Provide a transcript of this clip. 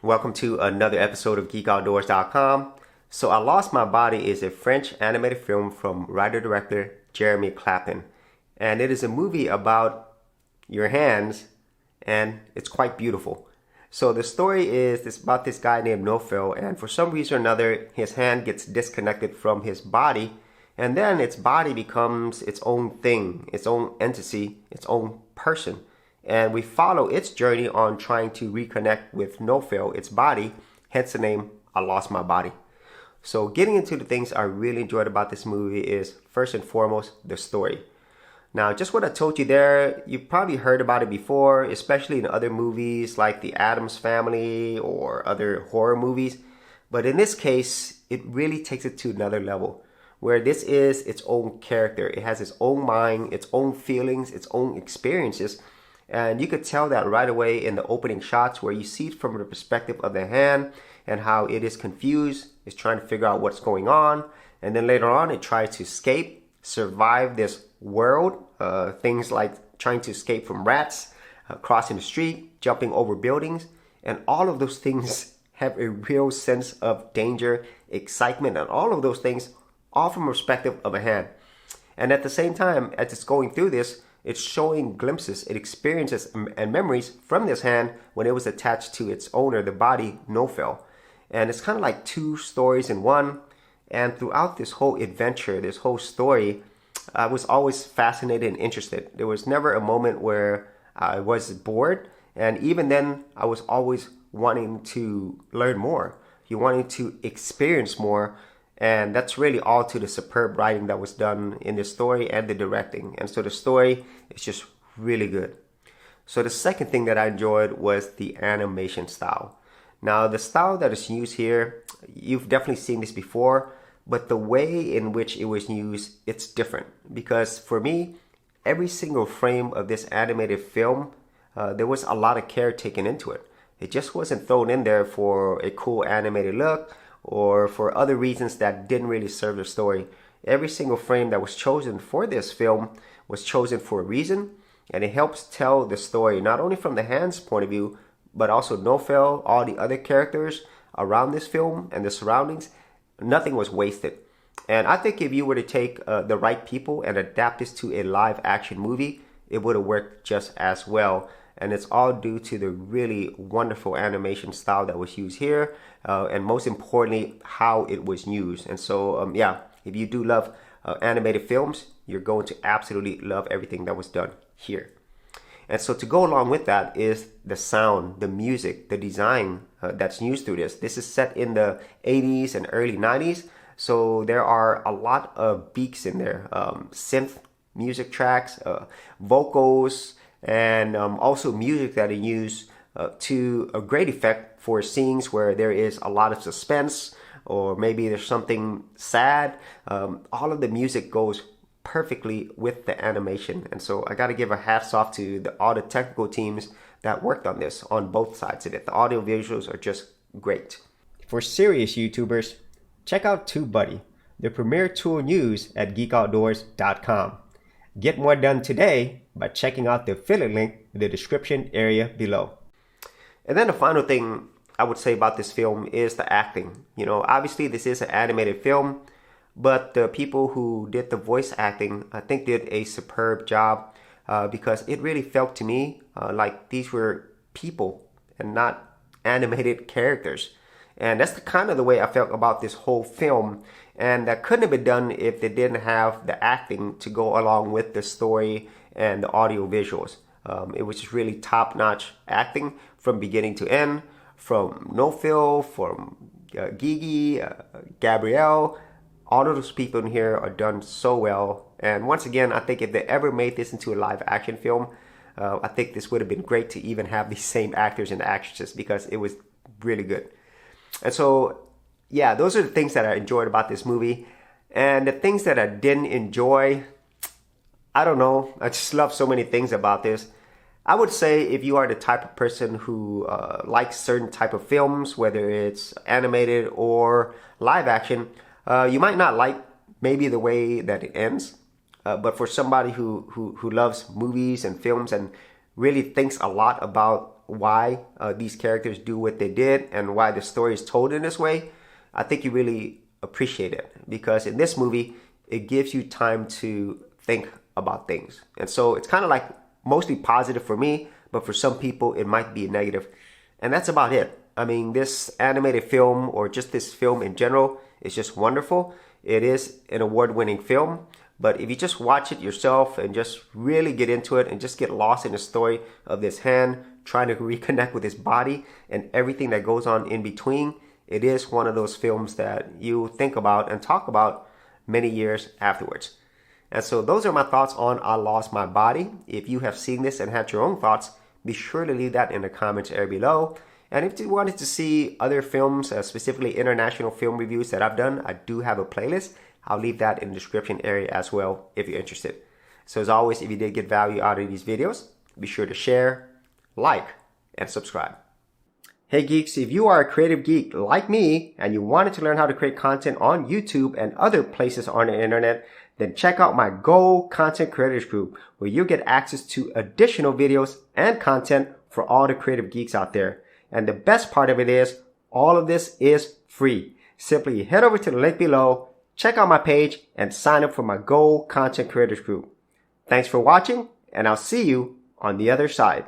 Welcome to another episode of GeekOutdoors.com. So I Lost My Body is a French animated film from writer-director Jérémy Clapin. And it is a movie about your hands, and it's quite beautiful. So the story is about this guy named Nofel, and for some reason or another, his hand gets disconnected from his body, and then its body becomes its own thing, its own entity, its own person. And we follow its journey on trying to reconnect with Nofel, its body, hence the name I Lost My Body. So getting into the things I really enjoyed about this movie is, first and foremost, the story. Now, just what I told you there, you've probably heard about it before, especially in other movies like The Addams Family or other horror movies. But in this case, it really takes it to another level, where this is its own character. It has its own mind, its own feelings, its own experiences. And you could tell that right away in the opening shots, where you see it from the perspective of the hand and how it is confused, it's trying to figure out what's going on. And then later on, it tries to escape, survive this world. Things like trying to escape from rats, crossing the street, jumping over buildings. And all of those things have a real sense of danger, excitement, and all of those things, all from the perspective of a hand. And at the same time, as it's going through this, it's showing glimpses, it experiences and memories from this hand when it was attached to its owner, the body, Nofel. And it's kind of like two stories in one. And throughout this whole adventure, this whole story, I was always fascinated and interested. There was never a moment where I was bored. And even then, I was always wanting to learn more. You wanting to experience more. And that's really all to the superb writing that was done in the story and the directing. And so the story is just really good. So the second thing that I enjoyed was the animation style. Now, the style that is used here, you've definitely seen this before, but the way in which it was used, it's different. Because for me, every single frame of this animated film, there was a lot of care taken into it. It just wasn't thrown in there for a cool animated look or for other reasons that didn't really serve the story. Every single frame that was chosen for this film was chosen for a reason, and it helps tell the story not only from the hand's point of view, but also Nofel, all the other characters around this film and the surroundings. Nothing was wasted. And I think if you were to take the right people and adapt this to a live action movie, it would have worked just as well. And it's all due to the really wonderful animation style that was used here. And most importantly, how it was used. And so, if you do love animated films, you're going to absolutely love everything that was done here. And so to go along with that is the sound, the music, the design that's used through this. This is set in the 80s and early 90s. So there are a lot of beats in there, synth music tracks, vocals, and also music that are used to a great effect for scenes where there is a lot of suspense, or maybe there's something sad. All of the music goes perfectly with the animation. And so I got to give a hats off to all the technical teams that worked on this on both sides of it. The audio visuals are just great. For serious YouTubers, check out TubeBuddy, the premier tool used at GeekOutdoors.com. Get more done today by checking out the affiliate link in the description area below. And then the final thing I would say about this film is the acting. You know, obviously this is an animated film, but the people who did the voice acting, I think, did a superb job because it really felt to me like these were people and not animated characters. And that's the kind of the way I felt about this whole film. And that couldn't have been done if they didn't have the acting to go along with the story and the audio visuals. It was just really top-notch acting from beginning to end, from Nofel, from Gigi, Gabrielle. All of those people in here are done so well. And once again, I think if they ever made this into a live action film, I think this would have been great to even have these same actors and actresses, because it was really good. And so, yeah, those are the things that I enjoyed about this movie. And the things that I didn't enjoy, I don't know. I just love so many things about this. I would say if you are the type of person who likes certain type of films, whether it's animated or live action, you might not like maybe the way that it ends. But for somebody who loves movies and films and really thinks a lot about why these characters do what they did and why the story is told in this way, I think you really appreciate it, because in this movie, it gives you time to think about things. And so it's kind of like mostly positive for me, but for some people it might be negative. And that's about it. I mean, this animated film, or just this film in general, is just wonderful. It is an award-winning film, but if you just watch it yourself and just really get into it and just get lost in the story of this hand trying to reconnect with his body and everything that goes on in between, it is one of those films that you think about and talk about many years afterwards. And so those are my thoughts on I Lost My Body. If you have seen this and had your own thoughts, be sure to leave that in the comments area below. And if you wanted to see other films, specifically international film reviews that I've done, I do have a playlist. I'll leave that in the description area as well if you're interested. So as always, if you did get value out of these videos, be sure to share, like, and subscribe. Hey geeks, if you are a creative geek like me and you wanted to learn how to create content on YouTube and other places on the internet, then check out my Go Content Creators group, where you'll get access to additional videos and content for all the creative geeks out there. And the best part of it is, all of this is free. Simply head over to the link below, check out my page, and sign up for my Go Content Creators group. Thanks for watching, and I'll see you on the other side.